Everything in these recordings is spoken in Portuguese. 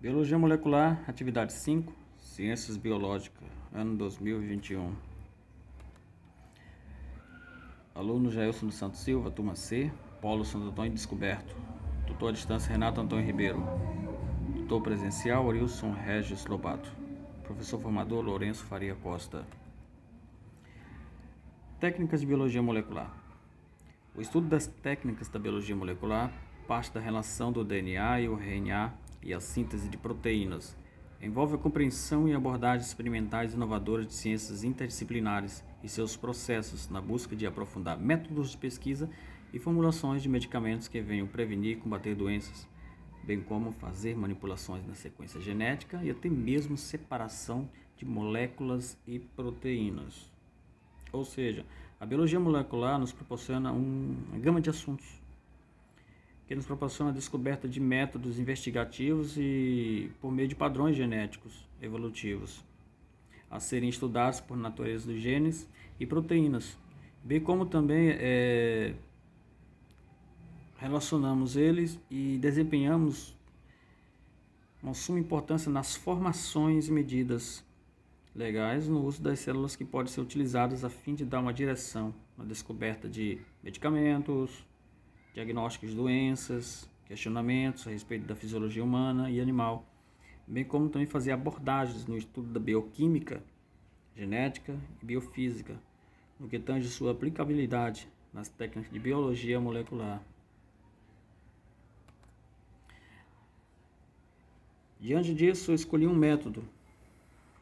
Biologia Molecular, atividade 5, Ciências Biológicas, ano 2021. Aluno Jailson dos Santos Silva, turma C, Polo Santo Antônio Descoberto. Tutor à distância Renato Antônio Ribeiro. Tutor presencial Orilson Regis Lobato. Professor formador Lourenço Faria Costa. Técnicas de Biologia Molecular. O estudo das técnicas da biologia molecular parte da relação do DNA e o RNA e a síntese de proteínas. Envolve a compreensão e abordagens experimentais inovadoras de ciências interdisciplinares e seus processos na busca de aprofundar métodos de pesquisa e formulações de medicamentos que venham prevenir e combater doenças, bem como fazer manipulações na sequência genética e até mesmo separação de moléculas e proteínas. Ou seja, a biologia molecular nos proporciona uma gama de assuntos que nos proporciona a descoberta de métodos investigativos e por meio de padrões genéticos evolutivos a serem estudados por natureza dos genes e proteínas, bem como também relacionamos eles e desempenhamos uma suma importância nas formações e medidas legais no uso das células que podem ser utilizadas a fim de dar uma direção na descoberta de medicamentos, diagnósticos de doenças, questionamentos a respeito da fisiologia humana e animal, bem como também fazer abordagens no estudo da bioquímica, genética e biofísica, no que tange sua aplicabilidade nas técnicas de biologia molecular. Diante disso, eu escolhi um método.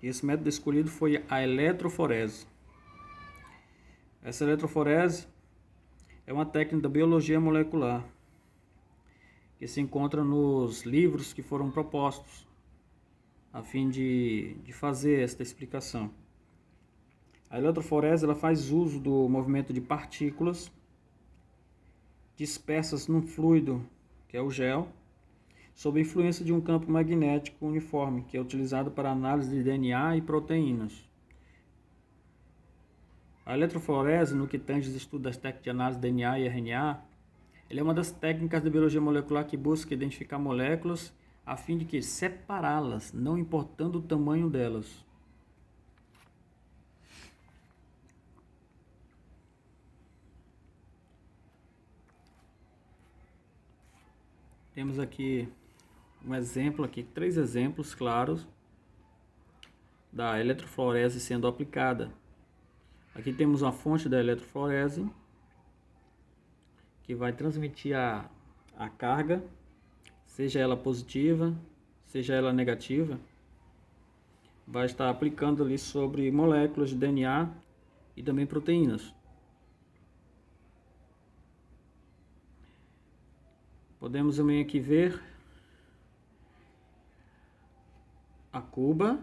Esse método escolhido foi a eletroforese. Essa eletroforese é uma técnica da biologia molecular que se encontra nos livros que foram propostos a fim de fazer esta explicação. A eletroforese ela faz uso do movimento de partículas dispersas num fluido, que é o gel, sob a influência de um campo magnético uniforme, que é utilizado para análise de DNA e proteínas. A eletroforese, no que tange os estudos das técnicas de análise de DNA e RNA, ela é uma das técnicas da biologia molecular que busca identificar moléculas a fim de que separá-las, não importando o tamanho delas. Temos aqui um exemplo, três exemplos claros da eletroforese sendo aplicada. Aqui temos uma fonte da eletroforese que vai transmitir a carga, seja ela positiva, seja ela negativa, vai estar aplicando ali sobre moléculas de DNA e também proteínas. Podemos também aqui ver a cuba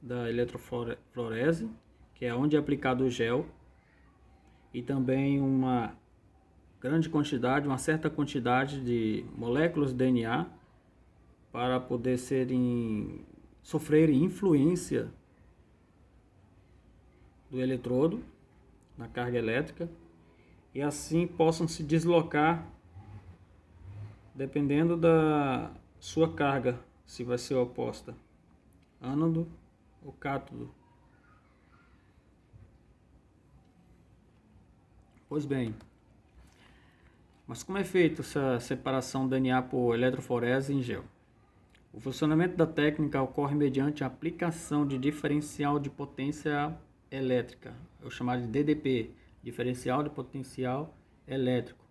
da eletroforese, que é onde é aplicado o gel, e também uma certa quantidade de moléculas de DNA para poder sofrerem influência do eletrodo na carga elétrica e assim possam se deslocar dependendo da sua carga, se vai ser oposta, ânodo ou cátodo. Pois bem, mas como é feita essa separação do DNA por eletroforese em gel? O funcionamento da técnica ocorre mediante a aplicação de diferencial de potência elétrica, é o chamado de DDP, diferencial de potencial elétrico,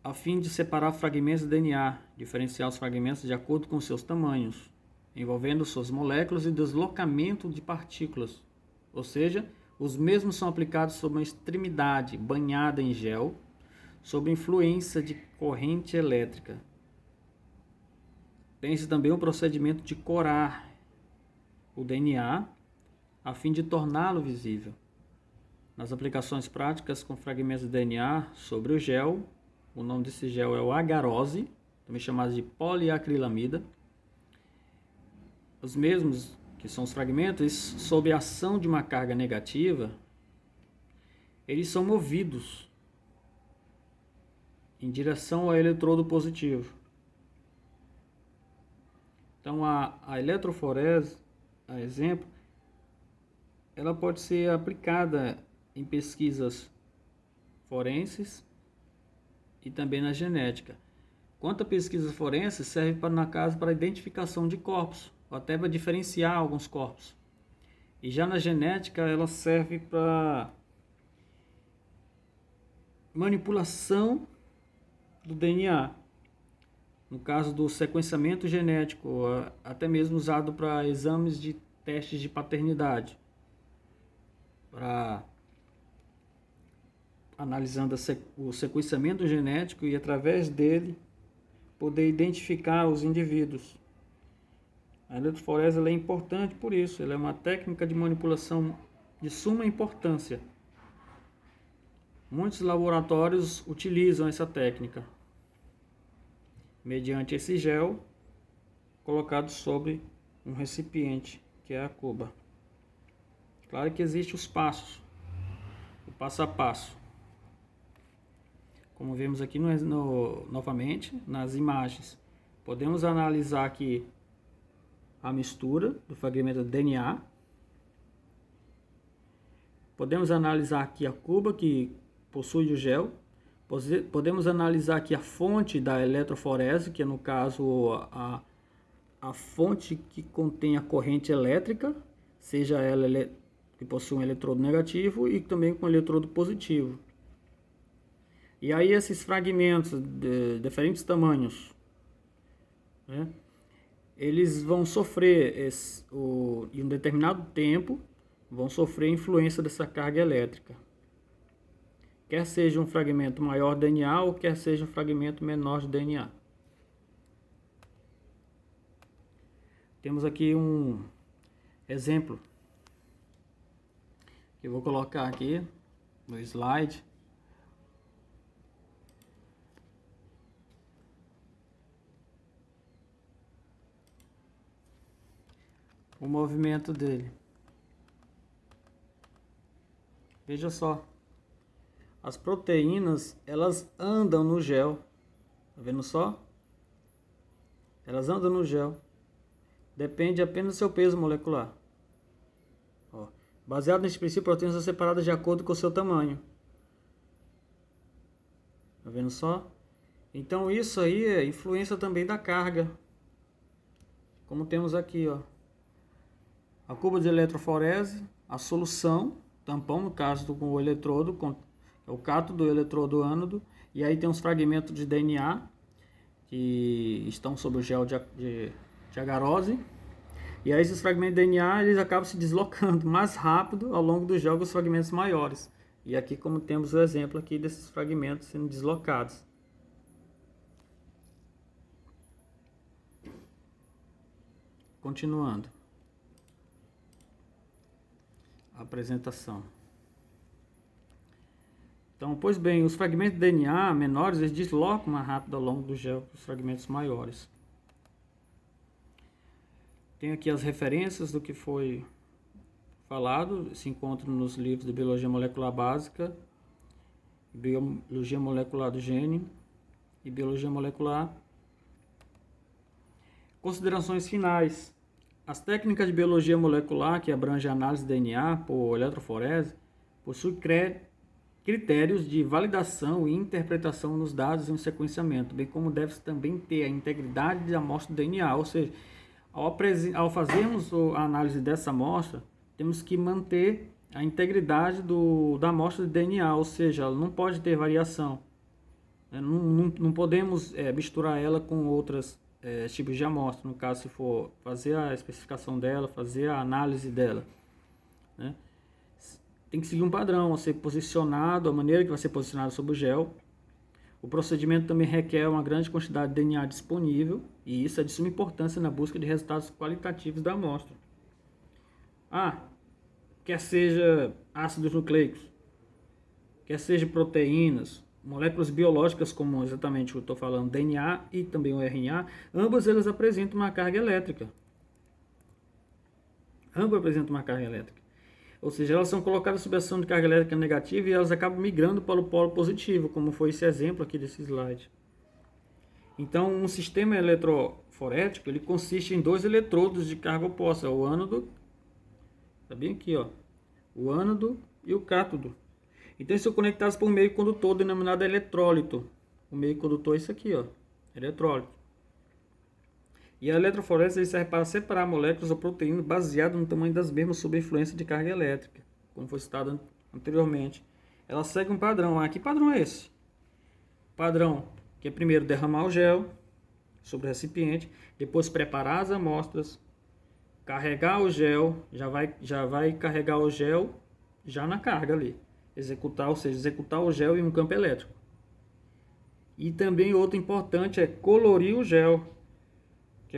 a fim de separar fragmentos de DNA, diferenciar os fragmentos de acordo com seus tamanhos, envolvendo suas moléculas e deslocamento de partículas, ou seja, os mesmos são aplicados sobre uma extremidade banhada em gel, sob influência de corrente elétrica. Tem-se também o procedimento de corar o DNA, a fim de torná-lo visível. Nas aplicações práticas com fragmentos de DNA sobre o gel, o nome desse gel é o agarose, também chamado de poliacrilamida. Os mesmos, que são os fragmentos, sob a ação de uma carga negativa, eles são movidos em direção ao eletrodo positivo. Então a eletroforese, a exemplo, ela pode ser aplicada em pesquisas forenses e também na genética. Quanto a pesquisas forenses, serve na casa para identificação de corpos, ou até para diferenciar alguns corpos. E já na genética, ela serve para manipulação do DNA. No caso do sequenciamento genético, até mesmo usado para exames de testes de paternidade. Para analisando o sequenciamento genético e através dele poder identificar os indivíduos. A eletroforese é importante por isso, ela é uma técnica de manipulação de suma importância. Muitos laboratórios utilizam essa técnica, mediante esse gel colocado sobre um recipiente, que é a cuba. Claro que existem os passos, o passo a passo. Como vemos aqui novamente nas imagens, podemos analisar aqui a mistura do fragmento do DNA. Podemos analisar aqui a cuba que possui o gel. Podemos analisar aqui a fonte da eletroforese, que é no caso a fonte que contém a corrente elétrica, seja ela que possui um eletrodo negativo e também com eletrodo positivo. E aí esses fragmentos de diferentes tamanhos, né, eles vão sofrer em um determinado tempo, vão sofrer influência dessa carga elétrica. Quer seja um fragmento maior de DNA ou quer seja um fragmento menor de DNA. Temos aqui um exemplo que eu vou colocar aqui no slide. O movimento dele. Veja só. As proteínas, elas andam no gel. Tá vendo só? Elas andam no gel. Depende apenas do seu peso molecular. Ó. Baseado nesse princípio, proteínas são separadas de acordo com o seu tamanho. Tá vendo só? Então isso aí é influência também da carga. Como temos aqui, ó. A cuba de eletroforese, a solução, tampão no caso com o eletrodo, é o cátodo do eletrodo ânodo, e aí tem uns fragmentos de DNA que estão sob o gel de agarose, e aí esses fragmentos de DNA eles acabam se deslocando mais rápido ao longo do gel que os fragmentos maiores. E aqui como temos o exemplo aqui desses fragmentos sendo deslocados. Continuando a apresentação. Então, pois bem, os fragmentos de DNA menores eles deslocam mais rápido ao longo do gel que os fragmentos maiores. Tem aqui as referências do que foi falado, se encontram nos livros de Biologia Molecular Básica, Biologia Molecular do Gene e Biologia Molecular. Considerações finais. As técnicas de biologia molecular, que abrange a análise de DNA por eletroforese, possuem critérios de validação e interpretação nos dados em um sequenciamento, bem como deve-se também ter a integridade da amostra do DNA, ou seja, ao fazermos a análise dessa amostra, temos que manter a integridade da amostra de DNA, ou seja, ela não pode ter variação. Não podemos misturar ela com outros tipos de amostra, no caso se for fazer a especificação dela, fazer a análise dela, né? Tem que seguir um padrão, a ser posicionado, a maneira que vai ser posicionado sobre o gel. O procedimento também requer uma grande quantidade de DNA disponível, e isso é de suma importância na busca de resultados qualitativos da amostra. Quer seja ácidos nucleicos, quer seja proteínas, moléculas biológicas como exatamente o que eu estou falando, DNA e também o RNA, ambas elas apresentam uma carga elétrica. Ou seja, elas são colocadas sob ação de carga elétrica negativa e elas acabam migrando para o polo positivo, como foi esse exemplo aqui desse slide. Então, um sistema eletroforético, ele consiste em dois eletrodos de carga oposta, o ânodo, tá bem aqui, ó, o ânodo e o cátodo. Então, eles são conectados por um meio condutor denominado eletrólito. O meio condutor é isso aqui, ó, eletrólito. E a eletroforese serve para separar moléculas ou proteínas baseadas no tamanho das mesmas sob influência de carga elétrica, como foi citado anteriormente. Ela segue um padrão. Que padrão é esse? Padrão que é primeiro derramar o gel sobre o recipiente, depois preparar as amostras, carregar o gel, já vai carregar o gel já na carga ali, executar o gel em um campo elétrico. E também outro importante é colorir o gel, que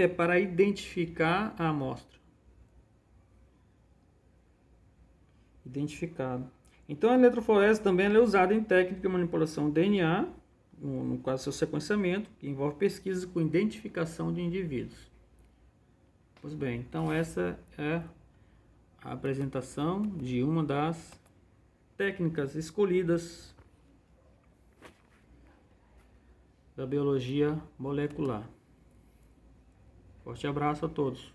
é para identificar a amostra. Identificado. Então a eletroforese também é usada em técnica de manipulação DNA, no caso seu sequenciamento, que envolve pesquisa com identificação de indivíduos. Pois bem, então essa é a apresentação de uma das técnicas escolhidas da biologia molecular. Forte abraço a todos.